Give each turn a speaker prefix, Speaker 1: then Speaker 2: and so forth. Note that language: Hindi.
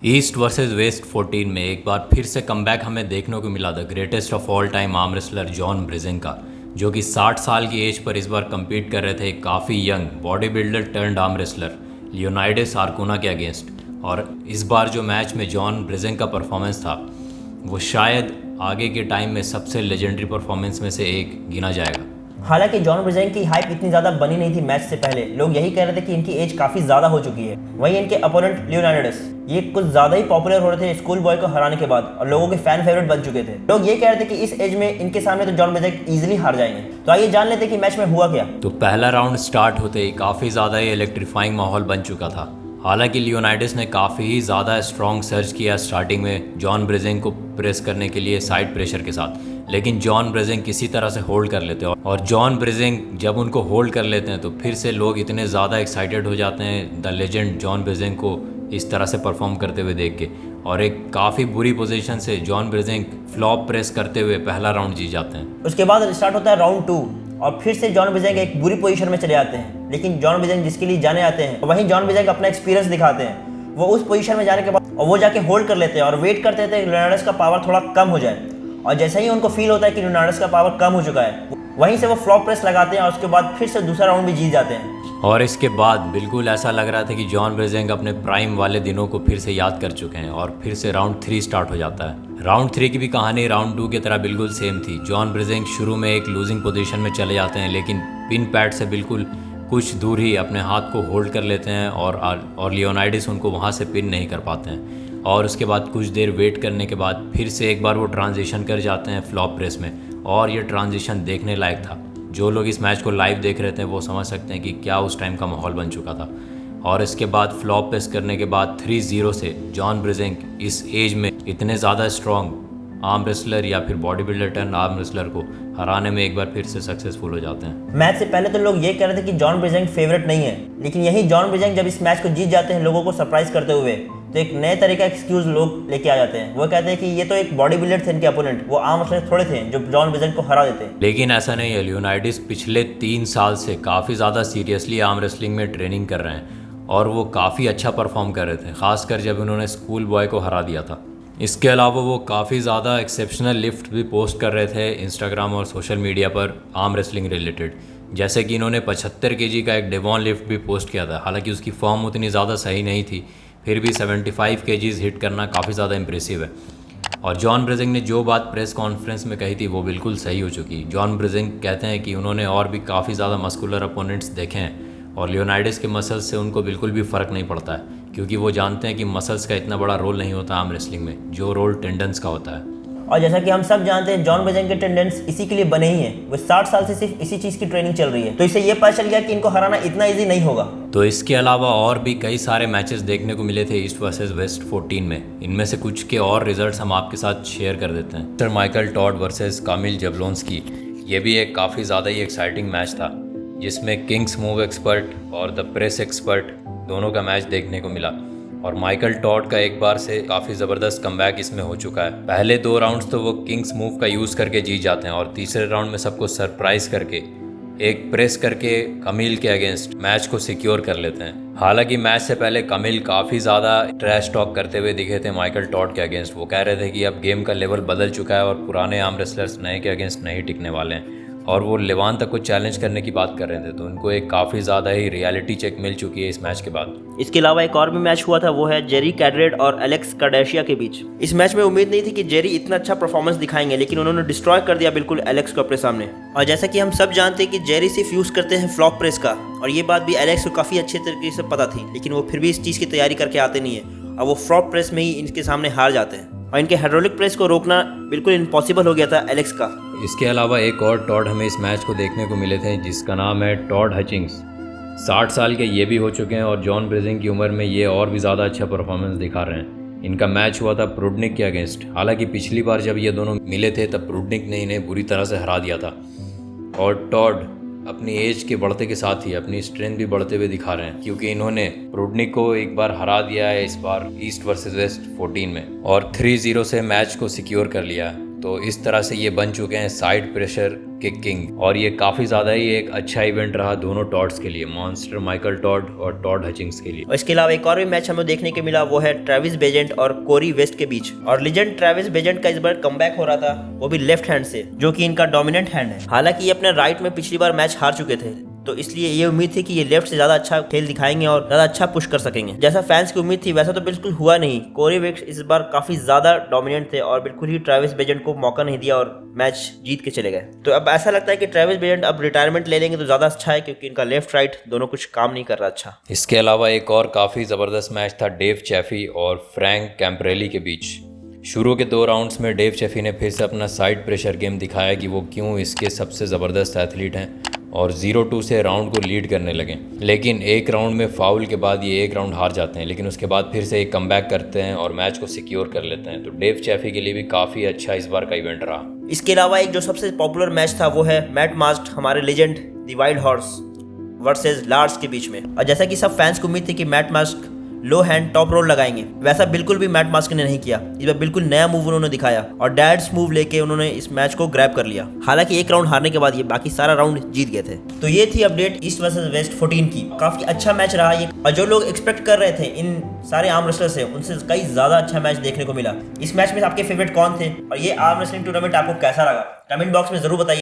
Speaker 1: ईस्ट वर्सेस वेस्ट 14 में एक बार फिर से कमबैक हमें देखने को मिला the greatest of all time arm wrestler John Brzenk का, जो कि 60 साल की एज पर इस बार कम्पीट कर रहे थे काफ़ी young body builder turned arm wrestler Leonidas Arkona के अगेंस्ट। और इस बार जो मैच में जॉन ब्रिजेंग का परफॉर्मेंस था वो शायद आगे के टाइम में सबसे लेजेंडरी परफॉर्मेंस में से एक गिना जाएगा।
Speaker 2: हालांकि जॉन ब्रिजेंग की हाइप इतनी ज़्यादा बनी नहीं थी मैच से पहले, लोग यही कह रहे थे कि इनकी एज काफ़ी ज़्यादा हो चुकी है। वहीं इनके अपोनेंट लियोनाइडस ये कुछ ज़्यादा ही पॉपुलर हो रहे थे स्कूल बॉय को हराने के बाद और लोगों के फैन फेवरेट बन चुके थे। लोग ये कह रहे थे कि इस एज में इनके सामने तो जॉन ब्रिजेंग इजीली हार जाएंगे। तो आइए जान लेते कि मैच में हुआ क्या।
Speaker 1: तो पहला राउंड स्टार्ट होते ही काफ़ी ज़्यादा ही इलेक्ट्रीफाइंग माहौल बन चुका था। हालांकि लियोनाइडस ने काफ़ी ही ज़्यादा स्ट्रॉन्ग सर्च किया स्टार्टिंग में जॉन ब्रिजेंग को प्रेस करने के लिए साइड प्रेशर के साथ, लेकिन जॉन ब्रिजेंग किसी तरह से होल्ड कर लेते हैं। और जॉन ब्रिजेंग जब उनको होल्ड कर लेते हैं तो फिर से लोग इतने ज़्यादा एक्साइटेड हो जाते हैं द लेजेंड जॉन ब्रिजेंग को इस तरह से परफॉर्म करते हुए देख के, और एक काफ़ी बुरी पोजीशन से जॉन ब्रिजेंग फ्लॉप प्रेस करते हुए पहला राउंड जीत जाते हैं।
Speaker 2: उसके बाद स्टार्ट होता है राउंड 2 और फिर से जॉन ब्रिजेंग एक बुरी पोजीशन में चले जाते हैं, लेकिन जॉन ब्रिजेंग जिसके लिए जाने आते हैं वहीं जॉन ब्रिजेंग अपना एक्सपीरियंस दिखाते हैं। वो उस पोजीशन में जाने के बाद और वो जाके होल्ड कर लेते हैं और वेट करते थे लियोनाइडस का पावर थोड़ा कम हो जाए। और जैसे ही उनको फील होता है कि लियोनाइडस का पावर कम हो चुका है, वहीं से वो फ्लॉप प्रेस लगाते हैं और उसके बाद फिर से दूसरा राउंड भी जीत जाते हैं।
Speaker 1: और इसके बाद बिल्कुल ऐसा लग रहा था कि जॉन ब्रिजेंग अपने प्राइम वाले दिनों को फिर से याद कर चुके हैं और फिर से राउंड 3 स्टार्ट हो जाता है। राउंड 3 की भी कहानी राउंड 2 की तरह बिल्कुल सेम थी। जॉन ब्रिजेंग शुरू में एक लूजिंग पोजीशन में चले जाते हैं, लेकिन पिन पैड से बिल्कुल कुछ दूर ही अपने हाथ को होल्ड कर लेते हैं और लियोनाइडस उनको वहाँ से पिन नहीं कर पाते हैं। और उसके बाद कुछ देर वेट करने के बाद फिर से एक बार वो ट्रांजिशन कर जाते हैं फ्लॉप प्रेस में, और ये ट्रांजिशन देखने लायक था। जो लोग इस मैच को लाइव देख रहे थे वो समझ सकते हैं कि क्या उस टाइम का माहौल बन चुका था। और इसके बाद फ्लॉप प्रेस करने के बाद 3-0 से जॉन ब्रिजेंग इस एज में इतने ज़्यादा स्ट्रॉन्ग आर्म रेसलर या फिर body builder turn arm wrestler को हराने में एक बार फिर से सक्सेसफुल हो जाते हैं।
Speaker 2: मैच से पहले तो लोग ये कह रहे थे कि जॉन ब्रिजेंग फेवरेट नहीं है, लेकिन यही जॉन ब्रिजेंग जब इस मैच को जीत जाते हैं लोगों को सरप्राइज करते हुए, तो एक नए तरह का एक्सक्यूज लोग लेके आ जाते हैं। वो कहते हैं कि ये तो एक बॉडी बिल्डर थे इनके अपोनेंट, वो आर्म रेसलर थोड़े थे जो जॉन ब्रिजेंग को हरा देते।
Speaker 1: लेकिन ऐसा नहीं है। लियोनाइडस पिछले 3 साल से काफ़ी ज़्यादा सीरियसली आर्म रेसलिंग में ट्रेनिंग कर रहे हैं और वो काफ़ी अच्छा परफॉर्म कर रहे थे, खासकर जब उन्होंने स्कूल बॉय को हरा दिया था। इसके अलावा वो काफ़ी ज़्यादा एक्सेप्शनल लिफ्ट भी पोस्ट कर रहे थे इंस्टाग्राम और सोशल मीडिया पर आर्म रेसलिंग रिलेटेड, जैसे कि इन्होंने 75 kg का एक डेवॉन लिफ्ट भी पोस्ट किया था। हालांकि उसकी फॉर्म उतनी ज़्यादा सही नहीं थी, फिर भी 75 kg हिट करना काफ़ी ज़्यादा इंप्रेसिव है। और जॉन ब्रिजेंग ने जो बात प्रेस कॉन्फ्रेंस में कही थी वो बिल्कुल सही हो चुकी। जॉन ब्रिजेंग कहते हैं कि उन्होंने और भी काफ़ी ज़्यादा मस्कुलर अपोनेंट्स देखे हैं और लियोनाइडस के मसल्स से उनको बिल्कुल भी फ़र्क नहीं पड़ता है, क्योंकि वो जानते हैं कि मसल्स का इतना बड़ा रोल नहीं होता आर्म रेसलिंग में, जो रोल टेंडन्स का होता है।
Speaker 2: और जैसा कि हम सब जानते हैं जॉन ब्रिजेंग के टेंडेंस इसी के लिए बने ही हैं। वो 60 साल से सिर्फ इसी चीज़ की ट्रेनिंग चल रही है, तो इससे ये पता चल गया कि इनको हराना इतना ईजी नहीं होगा।
Speaker 1: तो इसके अलावा और भी कई सारे मैचेस देखने को मिले थे ईस्ट वर्सेस वेस्ट 14 में। इनमें से कुछ के और रिजल्ट्स हम आपके साथ शेयर कर देते हैं। सर माइकल टॉड वर्सेस कामिल जबलोंस्की, ये भी एक काफ़ी ज़्यादा ही एक्साइटिंग मैच था, जिसमें किंग्स मूव एक्सपर्ट और द प्रेस एक्सपर्ट दोनों का मैच देखने को मिला। और माइकल टॉड का एक बार से काफ़ी ज़बरदस्त कमबैक इसमें हो चुका है। पहले 2 राउंड्स तो वो किंग्स मूव का यूज़ करके जीत जाते हैं और तीसरे राउंड में सबको सरप्राइज करके एक प्रेस करके कमिल के अगेंस्ट मैच को सिक्योर कर लेते हैं। हालांकि मैच से पहले कमिल काफ़ी ज़्यादा ट्रैश टॉक करते हुए दिखे थे माइकल टॉड के अगेंस्ट। वो कह रहे थे कि अब गेम का लेवल बदल चुका है और पुराने आर्म रेसलर्स नए के अगेंस्ट नहीं टिकने वाले हैं, और वो लेवान तक को चैलेंज करने की बात कर रहे थे। तो उनको एक काफ़ी ज़्यादा ही रियलिटी चेक मिल चुकी है इस मैच के बाद।
Speaker 2: इसके अलावा एक और भी मैच हुआ था, वो है जेरी कैड्रेड और एलेक्स कार्डेशिया के बीच। इस मैच में उम्मीद नहीं थी कि जेरी इतना अच्छा परफॉर्मेंस दिखाएंगे, लेकिन उन्होंने डिस्ट्रॉय कर दिया बिल्कुल एलेक्स को अपने सामने। और जैसा कि हम सब जानते हैं कि जेरी सिर्फ यूज़ करते हैं फ्लॉप प्रेस का, और ये बात भी एलेक्स को काफ़ी अच्छे तरीके से पता थी, लेकिन वो फिर भी इस चीज़ की तैयारी करके आते नहीं है और वो फ्लॉप प्रेस में ही इनके सामने हार जाते हैं। और इनके हाइड्रोलिक प्रेस को रोकना बिल्कुल इम्पॉसिबल हो गया था एलेक्स का।
Speaker 1: इसके अलावा एक और टॉड हमें इस मैच को देखने को मिले थे, जिसका नाम है टॉड हचिंग्स। 60 साल के ये भी हो चुके हैं और जॉन ब्रिजेंग की उम्र में ये और भी ज़्यादा अच्छा परफॉर्मेंस दिखा रहे हैं। इनका मैच हुआ था प्रूडनिक के अगेंस्ट। हालांकि पिछली बार जब ये दोनों मिले थे तब प्रूडनिक ने इन्हें बुरी तरह से हरा दिया था, और टॉड अपनी एज के बढ़ते के साथ ही अपनी स्ट्रेंथ भी बढ़ते हुए दिखा रहे हैं, क्योंकि इन्होंने प्रूडनिक को एक बार हरा दिया है इस बार ईस्ट वर्सेस वेस्ट 14 में और 3-0 से मैच को सिक्योर कर लिया है। तो इस तरह से ये बन चुके हैं साइड प्रेशर के किंग, और ये काफ़ी ज़्यादा ही एक अच्छा इवेंट रहा दोनों टॉड्स के लिए, मॉन्स्टर माइकल टॉड और टॉड हचिंग्स के लिए।
Speaker 2: और इसके अलावा एक और भी मैच हमें देखने को मिला, वो है ट्रेविस बेजेंट और कोरी वेस्ट के बीच। और लेजेंड ट्रेविस बेजेंट का इस बार कमबैक हो रहा था, वो भी लेफ्ट हैंड से, जो कि इनका डोमिनेंट हैंड है। हालांकि ये अपने राइट में पिछली बार मैच हार चुके थे, तो इसलिए ये उम्मीद थी कि ये लेफ्ट से ज्यादा अच्छा खेल दिखाएंगे और ज्यादा अच्छा पुश कर सकेंगे। जैसा फैंस की उम्मीद थी वैसा तो बिल्कुल हुआ नहीं। कोरी वेस्ट इस बार काफी ज्यादा डोमिनेंट थे और बिल्कुल ही ट्रेविस बेजेंट को मौका नहीं दिया और मैच जीत के चले गए। तो अब ऐसा लगता है कि ट्रेविस बेजेंट अब रिटायरमेंट ले लेंगे तो ज्यादा अच्छा है, क्योंकि इनका लेफ्ट राइट दोनों कुछ काम नहीं कर रहा अच्छा।
Speaker 1: इसके अलावा एक और काफ़ी ज़बरदस्त मैच था डेव चैफी और फ्रैंक कैम्परेली के बीच। शुरू के 2 राउंड्स में डेव चैफी ने फिर से अपना साइड प्रेशर गेम दिखाया कि वो क्यों इसके सबसे ज़बरदस्त एथलीट हैं, और 0-2 से राउंड को लीड करने लगे। लेकिन एक राउंड में फाउल के बाद ये एक राउंड हार जाते हैं, लेकिन उसके बाद फिर से एक कमबैक करते हैं और मैच को सिक्योर कर लेते हैं। तो डेव चैफी के लिए भी काफ़ी अच्छा इस बार का इवेंट रहा।
Speaker 2: इसके अलावा एक जो सबसे पॉपुलर मैच था वो है मैट मास्ट हमारे legend the wild horse versus Lars के बीच में। और जैसा कि सब फैंस को उम्मीद थी कि मैट मास्ट लो हैंड टॉप रोल लगाएंगे, वैसा बिल्कुल भी मैट मास्क ने नहीं किया। इस बार बिल्कुल नया मूव उन्होंने दिखाया और डैड्स मूव लेके उन्होंने इस मैच को ग्रैब कर लिया। हालांकि एक राउंड हारने के बाद ये बाकी सारा राउंड जीत गए थे। तो ये थी अपडेट ईस्ट वर्सेस वेस्ट 14 की। काफी अच्छा मैच रहा ये, और जो लोग एक्सपेक्ट कर रहे थे इन सारे आर्म रेसलर से, उनसे कई ज्यादा अच्छा मैच देखने को मिला। इस मैच में आपके फेवरेट कौन थे और ये आर्म रेसलिंग टूर्नामेंट आपको कैसा लगा, कमेंट बॉक्स में जरूर बताइए।